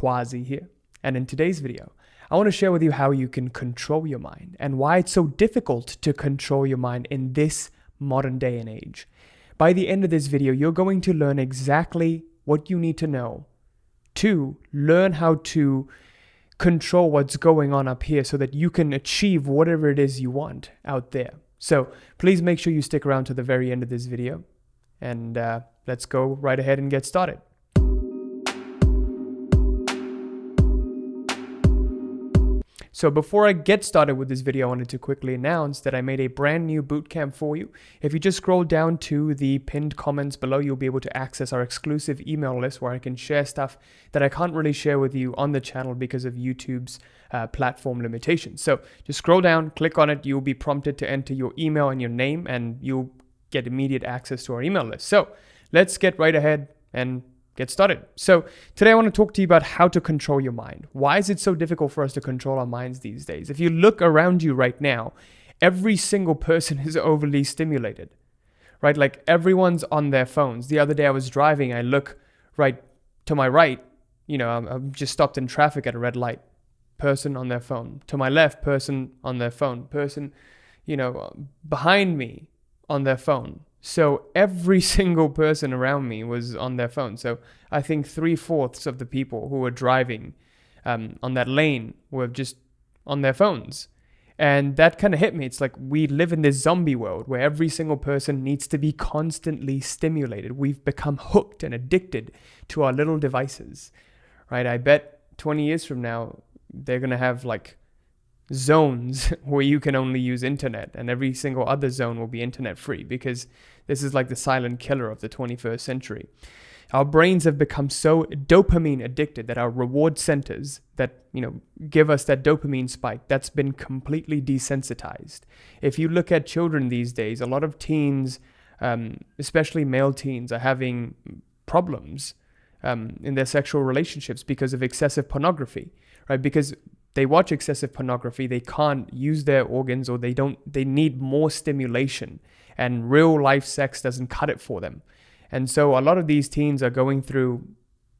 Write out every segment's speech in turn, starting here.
Quasi here, and in today's video, I want to share with you how you can control your mind and why it's so difficult to control your mind in this modern day and age. By the end of this video, you're going to learn exactly what you need to know to learn how to control what's going on up here so that you can achieve whatever it is you want out there. So please make sure you stick around to the very end of this video, and let's go right ahead and get started. So before I get started with this video, I wanted to quickly announce that I made a brand new bootcamp for you. If you just scroll down to the pinned comments below, you'll be able to access our exclusive email list where I can share stuff that I can't really share with you on the channel because of YouTube's platform limitations. So just scroll down, click on it. You'll be prompted to enter your email and your name, and you'll get immediate access to our email list. So let's get right ahead and get started. So today I want to talk to you about how to control your mind. Why is it so difficult for us to control our minds these days? If you look around you right now, every single person is overly stimulated, right? Like everyone's on their phones. The other day I was driving, I look right to my right, I'm just stopped in traffic at a red light. Person on their phone. To my left, person on their phone. Person, behind me on their phone. So every single person around me was on their phone. So I think 3/4 of the people who were driving on that lane were just on their phones. And that kind of hit me. It's like we live in this zombie world where every single person needs to be constantly stimulated. We've become hooked and addicted to our little devices, right? I bet 20 years from now, they're going to have like zones where you can only use internet, and every single other zone will be internet free, because this is like the silent killer of the 21st century. Our brains have become so dopamine addicted that our reward centers that give us that dopamine spike, that's been completely desensitized. If you look at children these days, a lot of teens, especially male teens, are having problems in their sexual relationships because of excessive pornography, right? Because they watch excessive pornography, they can't use their organs, or they need more stimulation, and real life sex doesn't cut it for them. And so a lot of these teens are going through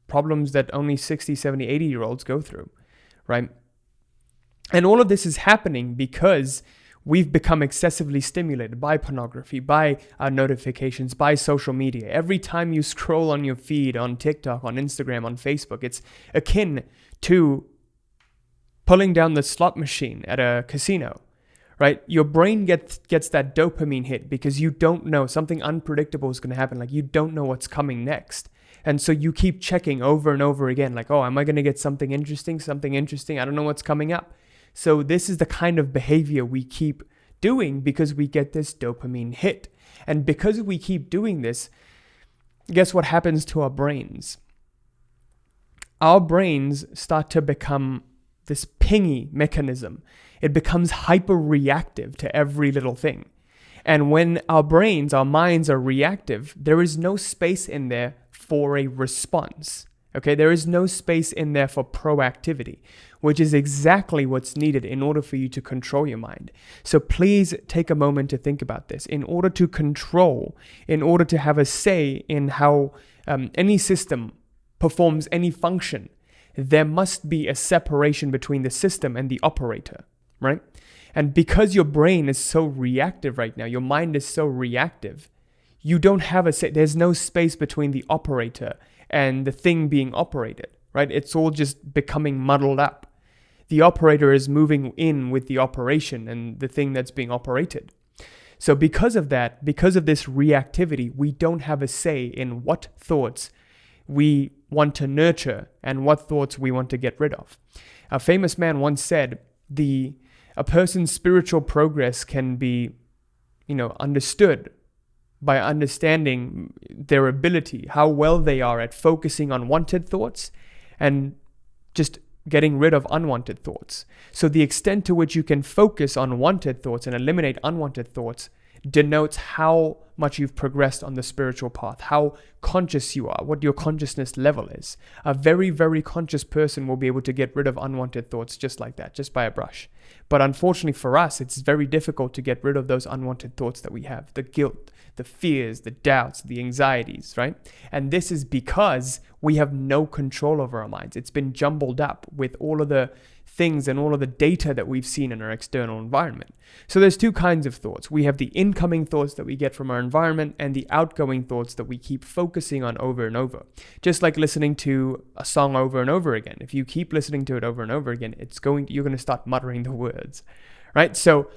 problems that only 60, 70, 80-year-olds go through, right? And all of this is happening because we've become excessively stimulated by pornography, by our notifications, by social media. Every time you scroll on your feed, on TikTok, on Instagram, on Facebook, it's akin to pulling down the slot machine at a casino, right? Your brain gets that dopamine hit because you don't know, something unpredictable is going to happen. Like you don't know what's coming next. And so you keep checking over and over again, like, oh, am I going to get something interesting? I don't know what's coming up. So this is the kind of behavior we keep doing because we get this dopamine hit. And because we keep doing this, guess what happens to our brains? Our brains start to become this pingy mechanism. It becomes hyper reactive to every little thing. And when our minds are reactive, there is no space in there for a response. Okay, there is no space in there for proactivity, which is exactly what's needed in order for you to control your mind. So please take a moment to think about this. In order to control, in order to have a say in how any system performs any function, there must be a separation between the system and the operator, right? And because your brain is so reactive right now, your mind is so reactive, you don't have a say. There's no space between the operator and the thing being operated, right? It's all just becoming muddled up. The operator is moving in with the operation and the thing that's being operated. So because of that, because of this reactivity, we don't have a say in what thoughts we want to nurture and what thoughts we want to get rid of. A famous man once said, a person's spiritual progress can be, understood by understanding their ability, how well they are at focusing on wanted thoughts and just getting rid of unwanted thoughts. So the extent to which you can focus on wanted thoughts and eliminate unwanted thoughts denotes how much you've progressed on the spiritual path, how conscious you are, what your consciousness level is. A very, very conscious person will be able to get rid of unwanted thoughts just like that, just by a brush. But unfortunately for us, it's very difficult to get rid of those unwanted thoughts that we have, the guilt, the fears, the doubts, the anxieties, right? And this is because we have no control over our minds. It's been jumbled up with all of the things and all of the data that we've seen in our external environment. So there's two kinds of thoughts. We have the incoming thoughts that we get from our environment and the outgoing thoughts that we keep focusing on over and over. Just like listening to a song over and over again. If you keep listening to it over and over again, you're going to start muttering the words, right? So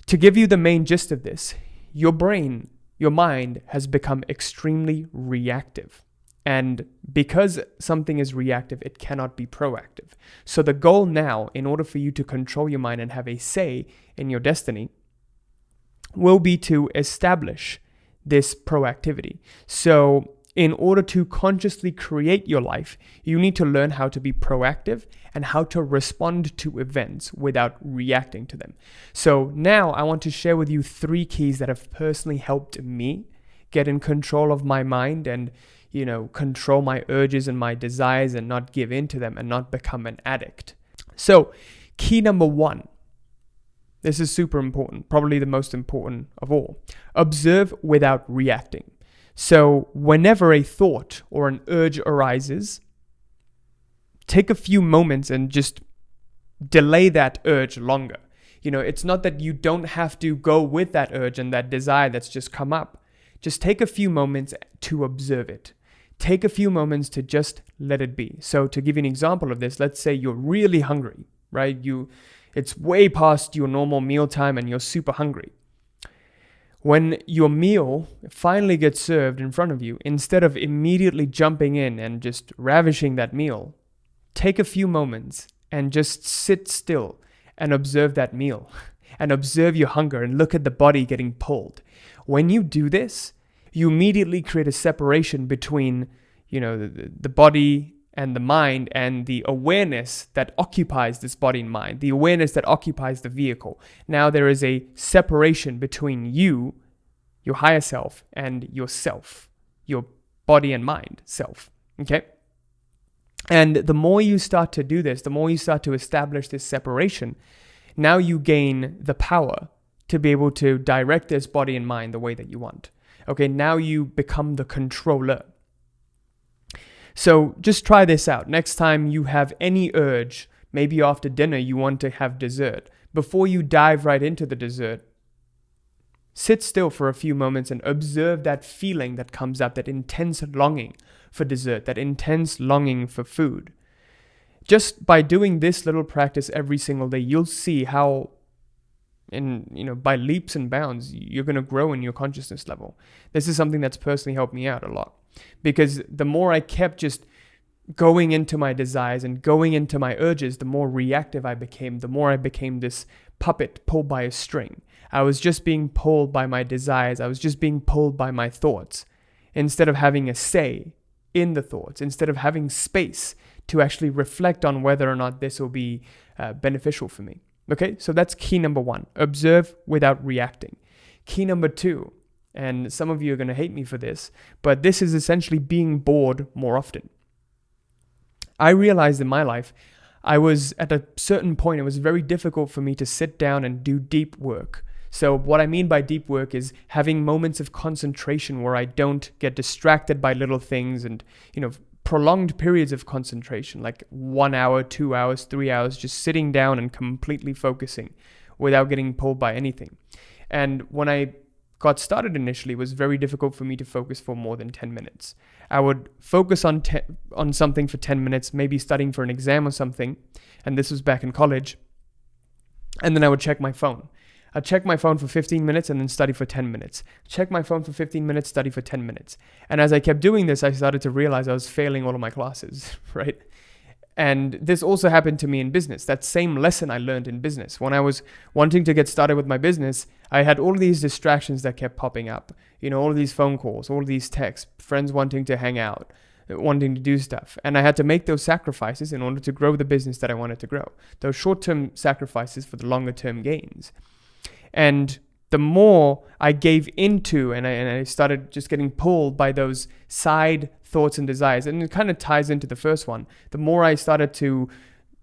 to give you the main gist of this, your brain, your mind has become extremely reactive. And because something is reactive, it cannot be proactive. So the goal now, in order for you to control your mind and have a say in your destiny, will be to establish this proactivity. So in order to consciously create your life, you need to learn how to be proactive and how to respond to events without reacting to them. So now I want to share with you 3 keys that have personally helped me get in control of my mind and control my urges and my desires and not give in to them and not become an addict. So, key number 1. This is super important, probably the most important of all. Observe without reacting. So, whenever a thought or an urge arises, take a few moments and just delay that urge longer. It's not that you don't have to go with that urge and that desire that's just come up. Just take a few moments to observe it. Take a few moments to just let it be. So to give you an example of this, let's say you're really hungry, right? It's way past your normal meal time and you're super hungry. When your meal finally gets served in front of you, instead of immediately jumping in and just ravishing that meal, take a few moments and just sit still and observe that meal and observe your hunger and look at the body getting pulled. When you do this, you immediately create a separation between, the body and the mind and the awareness that occupies this body and mind, the awareness that occupies the vehicle. Now there is a separation between you, your higher self, and yourself, your body and mind self, okay? And the more you start to do this, the more you start to establish this separation, now you gain the power to be able to direct this body and mind the way that you want. Okay, now you become the controller. So just try this out. Next time you have any urge, maybe after dinner you want to have dessert. Before you dive right into the dessert, sit still for a few moments and observe that feeling that comes up, that intense longing for dessert, that intense longing for food. Just by doing this little practice every single day, you'll see how by leaps and bounds, you're going to grow in your consciousness level. This is something that's personally helped me out a lot, because the more I kept just going into my desires and going into my urges, the more reactive I became, the more I became this puppet pulled by a string. I was just being pulled by my desires. I was just being pulled by my thoughts, instead of having a say in the thoughts, instead of having space to actually reflect on whether or not this will be beneficial for me. Okay, so that's key number 1. Observe without reacting. Key number 2, and some of you are going to hate me for this, but this is essentially being bored more often. I realized in my life, I was at a certain point, it was very difficult for me to sit down and do deep work. So what I mean by deep work is having moments of concentration where I don't get distracted by little things and, prolonged periods of concentration, like 1 hour, 2 hours, 3 hours, just sitting down and completely focusing without getting pulled by anything. And when I got started initially, it was very difficult for me to focus for more than 10 minutes. I would focus on something for 10 minutes, maybe studying for an exam or something, and this was back in college, and then I would check my phone. I'd check my phone for 15 minutes and then study for 10 minutes. Check my phone for 15 minutes, study for 10 minutes. And as I kept doing this, I started to realize I was failing all of my classes, right? And this also happened to me in business. That same lesson I learned in business. When I was wanting to get started with my business, I had all these distractions that kept popping up. All of these phone calls, all of these texts, friends wanting to hang out, wanting to do stuff. And I had to make those sacrifices in order to grow the business that I wanted to grow. Those short-term sacrifices for the longer-term gains. And the more I gave into and I started just getting pulled by those side thoughts and desires. And it kind of ties into the first one. The more I started to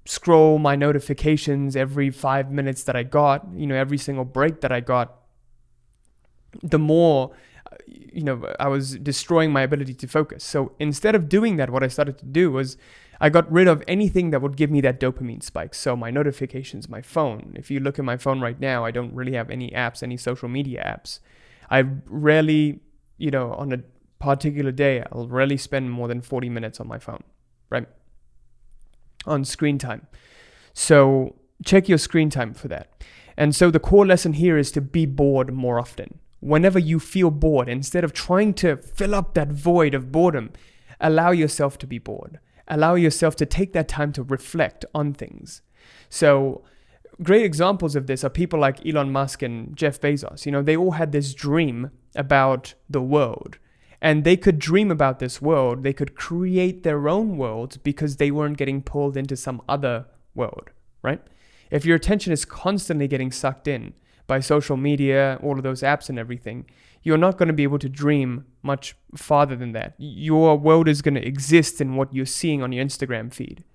scroll my notifications every 5 minutes that I got, every single break that I got, the more, I was destroying my ability to focus. So instead of doing that, what I started to do was I got rid of anything that would give me that dopamine spike. So my notifications, my phone. If you look at my phone right now, I don't really have any apps, any social media apps. I rarely, on a particular day, I'll rarely spend more than 40 minutes on my phone, right? On screen time. So check your screen time for that. And so the core lesson here is to be bored more often. Whenever you feel bored, instead of trying to fill up that void of boredom, allow yourself to be bored. Allow yourself to take that time to reflect on things. So great examples of this are people like Elon Musk and Jeff Bezos. They all had this dream about the world. And they could dream about this world. They could create their own world because they weren't getting pulled into some other world, right? If your attention is constantly getting sucked in by social media, all of those apps and everything, you're not going to be able to dream much farther than that. Your world is going to exist in what you're seeing on your Instagram feed.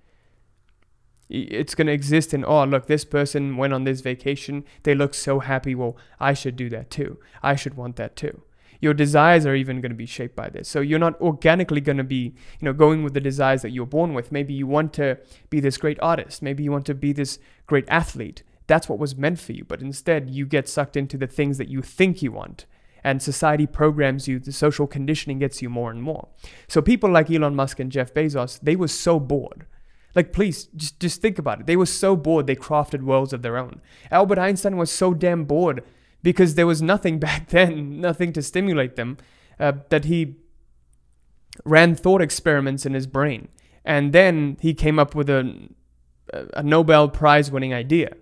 It's going to exist in, oh, look, this person went on this vacation. They look so happy. Well, I should do that too. I should want that too. Your desires are even going to be shaped by this. So you're not organically going to be, going with the desires that you're born with. Maybe you want to be this great artist. Maybe you want to be this great athlete. That's what was meant for you. But instead, you get sucked into the things that you think you want. And society programs you, the social conditioning gets you more and more. So people like Elon Musk and Jeff Bezos, they were so bored. Like, please, just think about it. They were so bored, they crafted worlds of their own. Albert Einstein was so damn bored because there was nothing back then, nothing to stimulate them, that he ran thought experiments in his brain. And then he came up with a Nobel Prize-winning idea.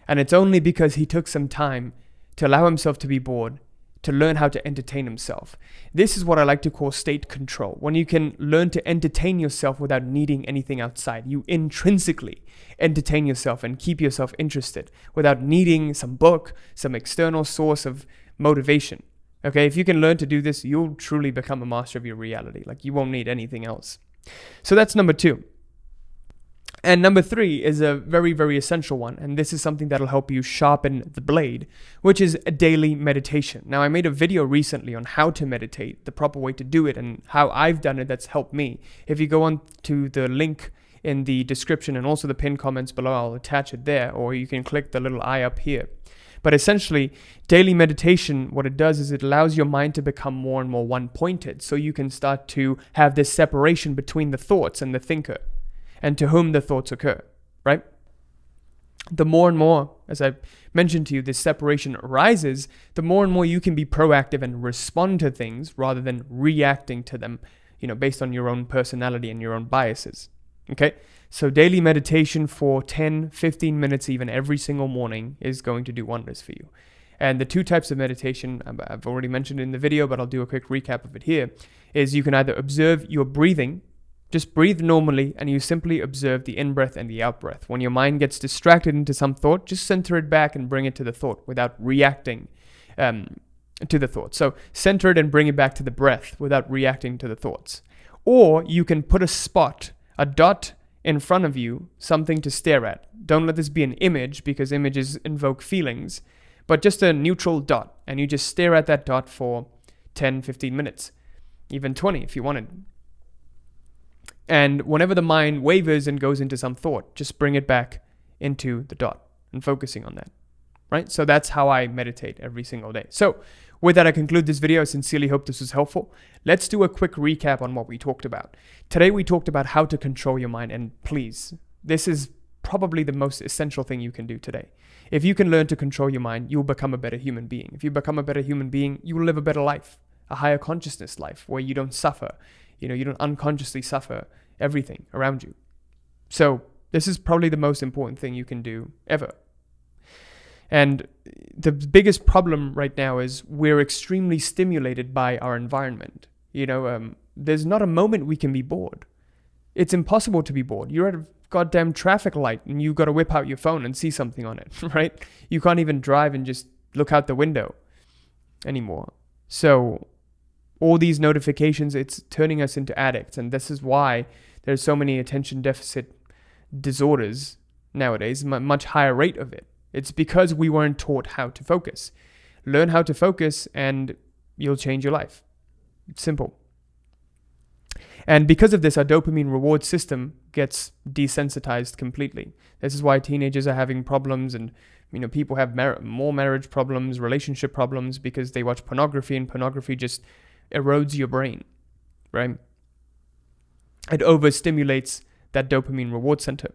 And it's only because he took some time to allow himself to be bored, to learn how to entertain himself. This is what I like to call state control. When you can learn to entertain yourself without needing anything outside. You intrinsically entertain yourself and keep yourself interested without needing some book, some external source of motivation. Okay, if you can learn to do this, you'll truly become a master of your reality. Like, you won't need anything else. So that's number 2. And number 3 is a very, very essential one. And this is something that'll help you sharpen the blade, which is a daily meditation. Now, I made a video recently on how to meditate, the proper way to do it, and how I've done it that's helped me. If you go on to the link in the description and also the pinned comments below, I'll attach it there, or you can click the little eye up here. But essentially, daily meditation, what it does is it allows your mind to become more and more one-pointed. So you can start to have this separation between the thoughts and the thinker, and to whom the thoughts occur, right? The more and more, as I mentioned to you, this separation arises, the more and more you can be proactive and respond to things rather than reacting to them, based on your own personality and your own biases, okay? So daily meditation for 10, 15 minutes even every single morning is going to do wonders for you. And the 2 types of meditation, I've already mentioned in the video, but I'll do a quick recap of it here, is you can either observe your breathing. Just breathe normally and you simply observe the in-breath and the out-breath. When your mind gets distracted into some thought, just center it back and bring it to the thought without reacting to the thought. So center it and bring it back to the breath without reacting to the thoughts. Or you can put a spot, a dot in front of you, something to stare at. Don't let this be an image because images invoke feelings, but just a neutral dot. And you just stare at that dot for 10, 15 minutes, even 20 if you wanted. And whenever the mind wavers and goes into some thought, just bring it back into the dot and focusing on that, right? So that's how I meditate every single day. So with that, I conclude this video. I sincerely hope this was helpful. Let's do a quick recap on what we talked about. Today, we talked about how to control your mind. And please, this is probably the most essential thing you can do today. If you can learn to control your mind, you'll become a better human being. If you become a better human being, you will live a better life, a higher consciousness life where you don't suffer. You don't unconsciously suffer everything around you. So this is probably the most important thing you can do ever. And the biggest problem right now is we're extremely stimulated by our environment. There's not a moment we can be bored. It's impossible to be bored. You're at a goddamn traffic light and you got to whip out your phone and see something on it, right? You can't even drive and just look out the window anymore. So all these notifications, it's turning us into addicts. And this is why there's so many attention deficit disorders nowadays, much higher rate of it. It's because we weren't taught how to focus. Learn how to focus and you'll change your life. It's simple. And because of this, our dopamine reward system gets desensitized completely. This is why teenagers are having problems, and people have more marriage problems, relationship problems, because they watch pornography, and pornography just erodes your brain, right? It overstimulates that dopamine reward center.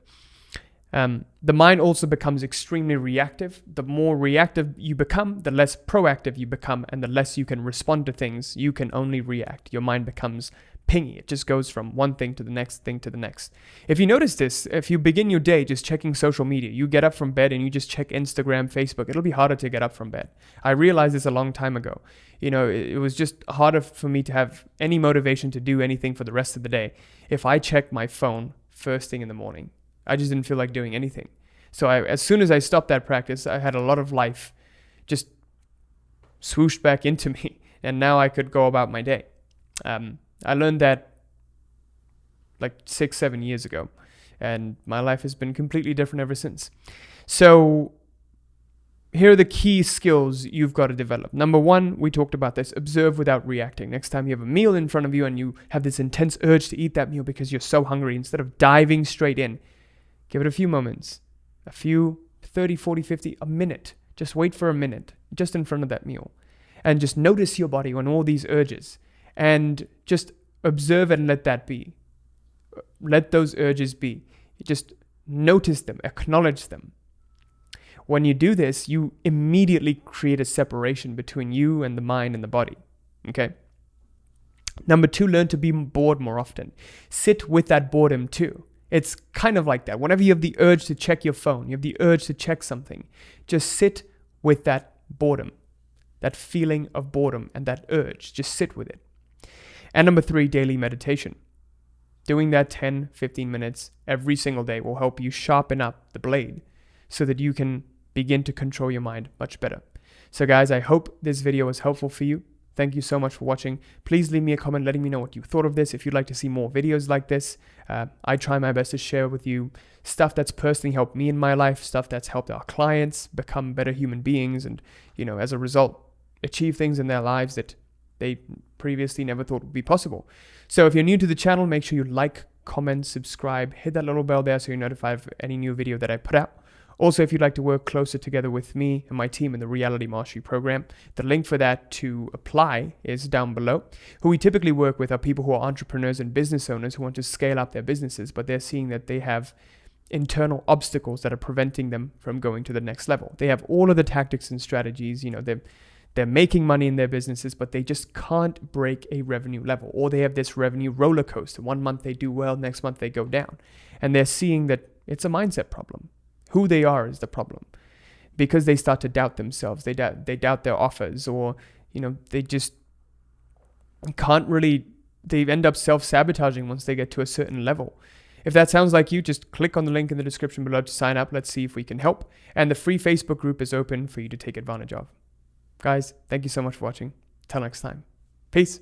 The mind also becomes extremely reactive. The more reactive you become, the less proactive you become, and the less you can respond to things. You can only react. Your mind becomes pingy. It just goes from one thing to the next thing to the next. If you notice this, if you begin your day just checking social media, you get up from bed and you just check Instagram, Facebook, it'll be harder to get up from bed. I realized this a long time ago. It was just harder for me to have any motivation to do anything for the rest of the day if I checked my phone first thing in the morning. I just didn't feel like doing anything. So as soon as I stopped that practice, I had a lot of life just swooshed back into me, and now I could go about my day. I learned that like 6-7 years ago, and my life has been completely different ever since. So here are the key skills you've got to develop. Number one, we talked about this: observe without reacting. Next time you have a meal in front of you and you have this intense urge to eat that meal because you're so hungry, instead of diving straight in, give it a few moments, a few, 30, 40, 50, a minute. Just wait for a minute just in front of that meal, and just notice your body on all these urges, and just observe and let that be. Let those urges be. Just notice them, acknowledge them. When you do this, you immediately create a separation between you and the mind and the body. Okay? Number two, learn to be bored more often. Sit with that boredom too. It's kind of like that. Whenever you have the urge to check your phone, you have the urge to check something, just sit with that boredom, that feeling of boredom and that urge. Just sit with it. And number three, daily meditation. Doing that 10, 15 minutes every single day will help you sharpen up the blade so that you can begin to control your mind much better. So guys, I hope this video was helpful for you. Thank you so much for watching. Please leave me a comment letting me know what you thought of this. If you'd like to see more videos like this, I try my best to share with you stuff that's personally helped me in my life, stuff that's helped our clients become better human beings, and as a result, achieve things in their lives that they previously never thought would be possible. So if you're new to the channel, make sure you like, comment, subscribe, hit that little bell there so you're notified of any new video that I put out. Also, if you'd like to work closer together with me and my team in the Reality Mastery Program, the link for that to apply is down below. Who we typically work with are people who are entrepreneurs and business owners who want to scale up their businesses, but they're seeing that they have internal obstacles that are preventing them from going to the next level. They have all of the tactics and strategies, they're making money in their businesses, but they just can't break a revenue level, or they have this revenue roller coaster. 1 month they do well, next month they go down. And they're seeing that it's a mindset problem. Who they are is the problem, because they start to doubt themselves. They doubt their offers, or they just can't really. They end up self-sabotaging once they get to a certain level. If that sounds like you, just click on the link in the description below to sign up. Let's see if we can help. And the free Facebook group is open for you to take advantage of. Guys, thank you so much for watching. Till next time. Peace.